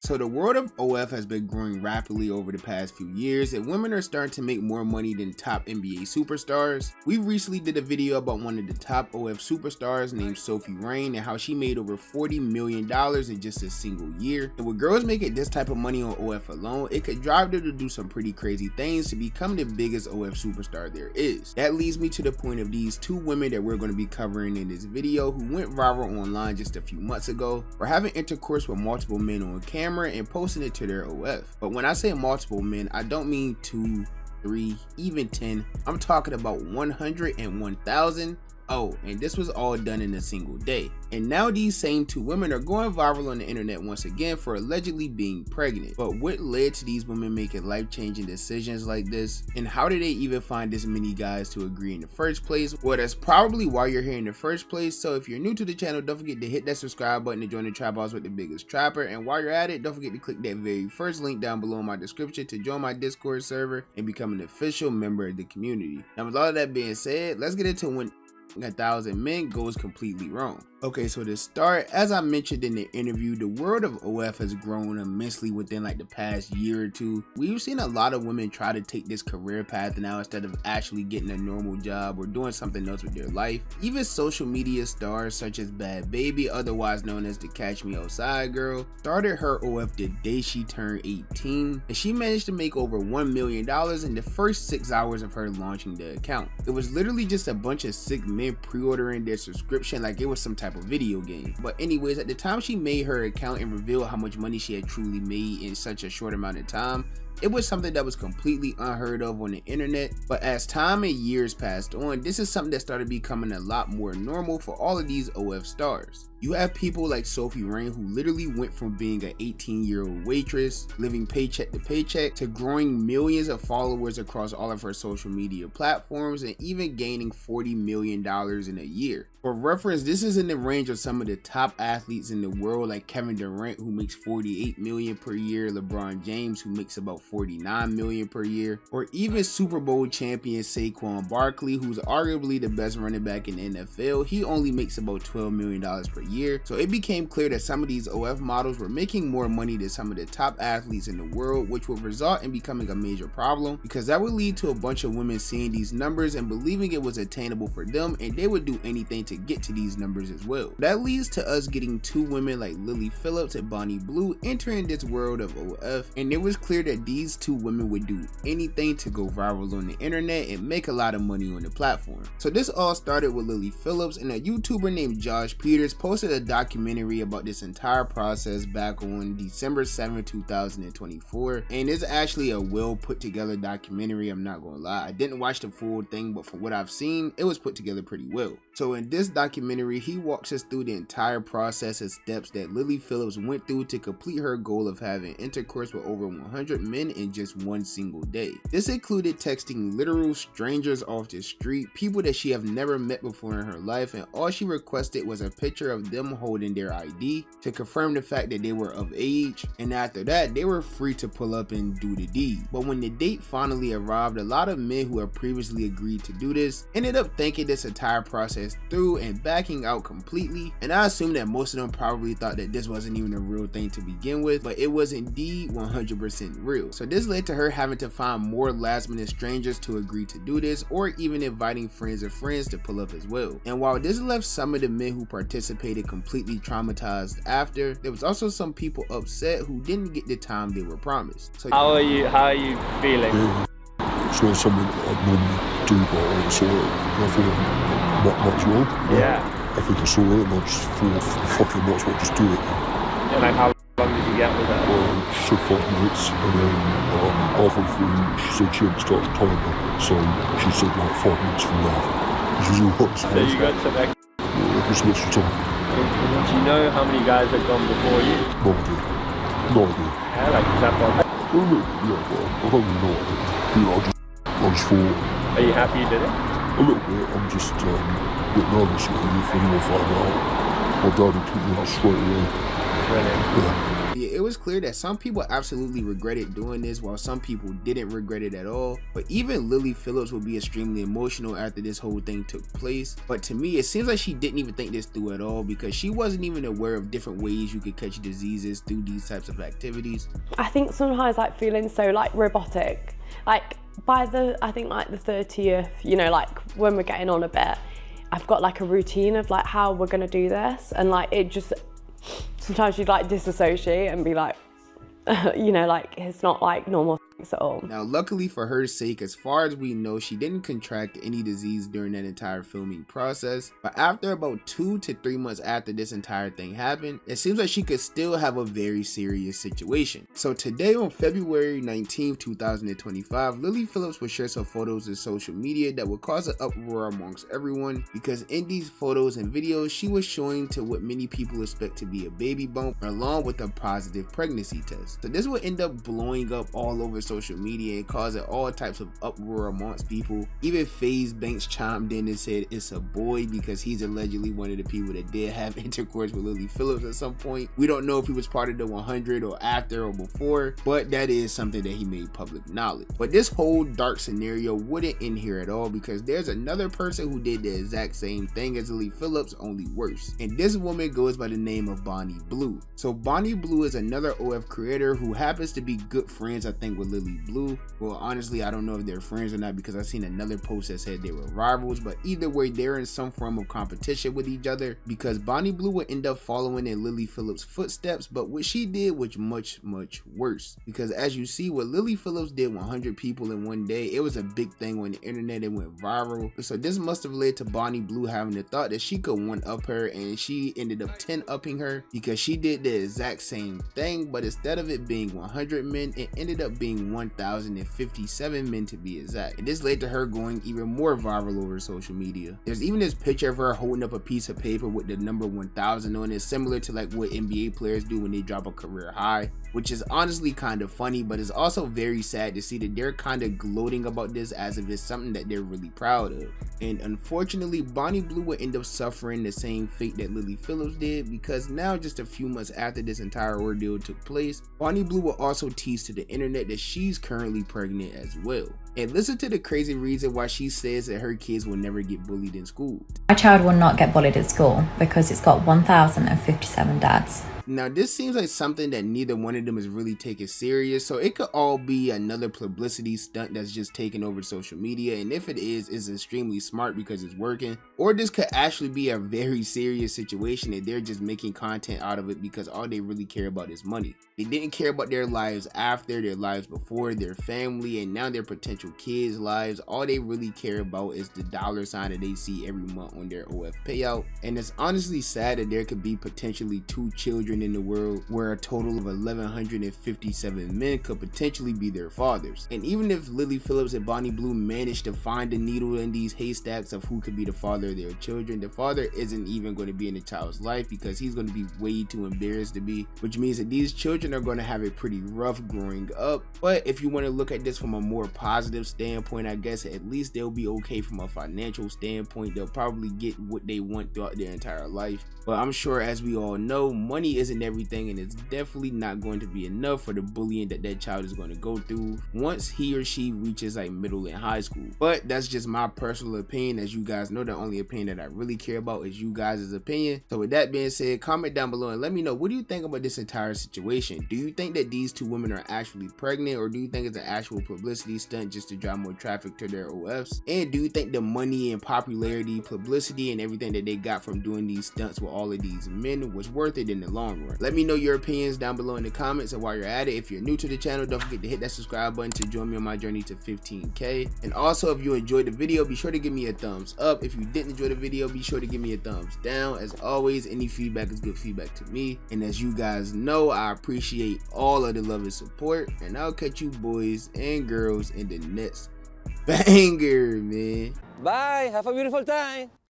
So the world of OF has been growing rapidly over the past few years, and women are starting to make more money than top NBA superstars. We recently did a video about one of the top OF superstars named Sophie Rain and how she made over $40 million in just a single year. And with girls making this type of money on OF alone, it could drive them to do some pretty crazy things to become the biggest OF superstar there is. That leads me to the point of these two women that we're going to be covering in this video who went viral online just a few months ago for having intercourse with multiple men on camera and posting it to their OF. But when I say multiple men, I don't mean 2, 3, even 10. I'm talking about 100 and 1,000. Oh, and this was all done in a single day. And now these same two women are going viral on the internet once again for allegedly being pregnant. But what led to these women making life-changing decisions like this? And how did they even find this many guys to agree in the first place? Well, that's probably why you're here in the first place. So if you're new to the channel, don't forget to hit that subscribe button to join the Trap House with the biggest trapper. And while you're at it, don't forget to click that very first link down below in my description to join my Discord server and become an official member of the community. Now with all of that being said, let's get into when 1,000 men goes completely wrong. Okay, so to start, as I mentioned in the interview, the world of OF has grown immensely within like the past year or two. We've seen a lot of women try to take this career path now instead of actually getting a normal job or doing something else with their life. Even social media stars such as Bad Baby, otherwise known as the Catch Me Outside girl, started her OF the day she turned 18, and she managed to make over $1 million in the first 6 hours of her launching the account. It was literally just a bunch of sick men pre-ordering their subscription like it was some type of video game. But anyways, at the time she made her account and revealed how much money she had truly made in such a short amount of time, it was something that was completely unheard of on the internet. But as time and years passed on, this is something that started becoming a lot more normal for all of these OF stars. You have people like Sophie Rain who literally went from being an 18-year-old waitress, living paycheck to paycheck, to growing millions of followers across all of her social media platforms and even gaining $40 million in a year. For reference, this is in the range of some of the top athletes in the world like Kevin Durant, who makes $48 million per year, LeBron James, who makes about $49 million per year, or even Super Bowl champion Saquon Barkley, who's arguably the best running back in the NFL. He only makes about $12 million per year. So it became clear that some of these OF models were making more money than some of the top athletes in the world, which would result in becoming a major problem because that would lead to a bunch of women seeing these numbers and believing it was attainable for them, and they would do anything to get to these numbers as well. That leads to us getting two women like Phillips and Bando entering this world of OF, and it was clear that these two women would do anything to go viral on the internet and make a lot of money on the platform. So this all started with Phillips, and a YouTuber named Josh Peters posted a documentary about this entire process back on December 7, 2024, and it's actually a well put together documentary. I'm not gonna lie, I didn't watch the full thing, but from what I've seen, it was put together pretty well. So in this documentary, he walks us through the entire process and steps that Phillips went through to complete her goal of having intercourse with over 100 men in just one single day. This included texting literal strangers off the street, people that she have never met before in her life, and all she requested was a picture of them holding their ID to confirm the fact that they were of age, and after that they were free to pull up and do the deed. But when the date finally arrived, a lot of men who had previously agreed to do this ended up thinking this entire process through and backing out completely, and I assume that most of them probably thought that this wasn't even a real thing to begin with, but it was indeed 100% real. So this led to her having to find more last minute strangers to agree to do this, or even inviting friends of friends to pull up as well. And while this left some of the men who participated completely traumatized after, there was also some people upset who didn't get the time they were promised. So how are you feeling? It's not something that I'd normally do, but I saw it and I thought not much wrong. Yeah. I think I saw it and I just thought, fucking might as well just do it. And like how long did you get with her? Well, she said 5 minutes, and then halfway through she said she hadn't started the timer, so she said like 5 minutes from now. Which was all right. So you got some extra? Yeah, just some extra time. Do you know how many guys have gone before you? No idea. No idea. Yeah, like is that one? Well, a little bit, yeah, but I don't really know idea. You know, I just thought... Are you happy you did it? A little bit. I'm just a bit nervous really if anyone find out. My dad would kick me out straight away. Brilliant. Yeah. Yeah, it it was clear that some people absolutely regretted doing this while some people didn't regret it at all. But even Lily Phillips would be extremely emotional after this whole thing took place. But to me, it seems like she didn't even think this through at all, because she wasn't even aware of different ways you could catch diseases through these types of activities. I think sometimes like feeling so like robotic, like by I think like the 30th, you know, like when we're getting on a bit, I've got like a routine of like how we're gonna do this, and like it just, sometimes you'd like disassociate and be like, you know, like it's not like normal at all. Now, luckily for her sake, as far as we know, she didn't contract any disease during that entire filming process. But after about 2 to 3 months after this entire thing happened, it seems like she could still have a very serious situation. So today on February 19th, 2025, Lily Phillips will share some photos in social media that will cause an uproar amongst everyone, because in these photos and videos, she was showing to what many people expect to be a baby bump along with a positive pregnancy test. So this will end up blowing up all over social media and causing all types of uproar amongst people. Even FaZe Banks chimed in and said it's a boy, because he's allegedly one of the people that did have intercourse with Lily Phillips at some point. We don't know if he was part of the 100 or after or before, but that is something that he made public knowledge. But this whole dark scenario wouldn't end here at all, because there's another person who did the exact same thing as Lily Phillips, only worse. And this woman goes by the name of Bonnie Blue. So Bonnie Blue is another OF creator who happens to be good friends, I think, with Lily Blue. Well, honestly, I don't know if they're friends or not, because I seen another post that said they were rivals, but either way, they're in some form of competition with each other, because Bonnie Blue would end up following in Lily Phillips' footsteps. But what she did was much worse, because as you see, what Lily Phillips did 100 people in one day, it was a big thing on the internet. It went viral. So this must have led to Bonnie Blue having the thought that she could one-up her, and she ended up 10-upping her, because she did the exact same thing, but instead of it being 100 men, it ended up being 1,057 men to be exact. And this led to her going even more viral over social media. There's even this picture of her holding up a piece of paper with the number 1,000 on it, similar to like what NBA players do when they drop a career high, which is honestly kind of funny, but it's also very sad to see that they're kind of gloating about this as if it's something that they're really proud of. And unfortunately, Bonnie Blue will end up suffering the same fate that Lily Phillips did, because now, just a few months after this entire ordeal took place, Bonnie Blue will also tease to the internet that she's currently pregnant as well. And listen to the crazy reason why she says that her kids will never get bullied in school. My child will not get bullied at school because it's got 1,057 dads. Now, this seems like something that neither one of them is really taking serious, so it could all be another publicity stunt that's just taking over social media, and if it is, it's extremely smart because it's working. Or this could actually be a very serious situation and they're just making content out of it because all they really care about is money. They didn't care about their lives after, their lives before, their family, and now their potential kids' lives. All they really care about is the dollar sign that they see every month on their OF payout. And it's honestly sad that there could be potentially 2 children in the world where a total of 1,157 men could potentially be their fathers. And even if Lily Phillips and Bonnie Blue managed to find a needle in these haystacks of who could be the father of their children, the father isn't even going to be in the child's life because he's going to be way too embarrassed to be, which means that these children are going to have it pretty rough growing up. But if you want to look at this from a more positive standpoint, I guess at least they'll be okay from a financial standpoint. They'll probably get what they want throughout their entire life. But I'm sure, as we all know, money isn't everything, and it's definitely not going to be enough for the bullying that that child is going to go through once he or she reaches like middle and high school. But that's just my personal opinion. As you guys know, the only opinion that I really care about is you guys' opinion. So with that being said, comment down below and let me know, what do you think about this entire situation? Do you think that these 2 women are actually pregnant, or do you think it's an actual publicity stunt just to drive more traffic to their OFs? And do you think the money and popularity, publicity, and everything that they got from doing these stunts with all of these men was worth it in the long run? Let me know your opinions down below in the comments. And while you're at it, if you're new to the channel, don't forget to hit that subscribe button to join me on my journey to 15K. And also, if you enjoyed the video, be sure to give me a thumbs up. If you didn't enjoy the video, be sure to give me a thumbs down. As always, any feedback is good feedback to me. And as you guys know, I appreciate all of the love and support. And I'll catch you boys and girls in the next banger, man. Bye. Have a beautiful time.